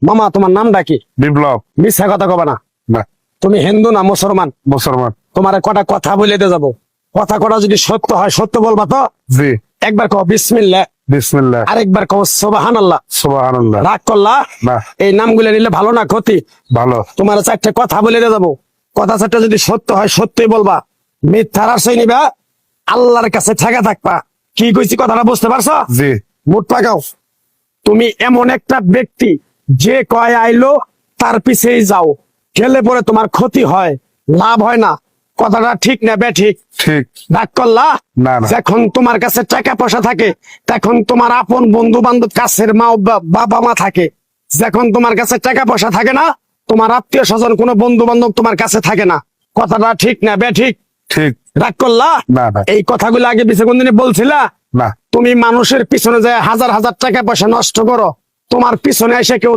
মামা তোমার নামটা কি? বিপ্লব। মিথ্যা কথা কবা না। না, তুমি হিন্দু না মুসলমান? মুসলমান। তোমার কটা কথা বলে দিয়ে যাবো, কথা কটা যদি সত্য হয় সত্য বলবা তো? জি। একবার কও বিসমিল্লাহ, বিসমিল্লাহ, আরেকবার কও সুবহানাল্লাহ। সুবহানাল্লাহ। রাগ করলা? না, এই নামগুলো নিলে ভালো না ক্ষতি? ভালো। তোমার চারটে কথা বলে দিয়ে যাবো, কথা চারটে যদি সত্য হয় সত্যই বলবা, মিথ্যার আশ্রয় নিবা, আল্লাহর কাছে ঠেকা থাকবা। কি কইছি কথাটা বুঝতে পারছো? জি। মুখ পাকাও। তুমি এমন একটা ব্যক্তি যে কয় আইলো তার পিছেই যাও, গেলে পরে তোমার ক্ষতি হয়, লাভ হয় না। কথাটা ঠিক না বে ঠিক? ঠিক। রাগ করলা? না, না। যখন তোমার কাছে টাকা পয়সা থাকে তখন তোমার আপন বন্ধু বান্ধব, কাছের মা বাবা মা থাকে। যখন তোমার কাছে টাকা পয়সা থাকে না, তোমার আত্মীয় স্বজন কোনো বন্ধু বান্ধব তোমার কাছে থাকে না। কথাটা ঠিক না বে ঠিক? ঠিক। রাগ করলা? না, না। এই কথাগুলো আগে পিছে কোনদিন বলছিলা? না। তুমি মানুষের পিছনে যায় হাজার হাজার টাকা পয়সা নষ্ট করো, তোমার পিছনে এসে কেউ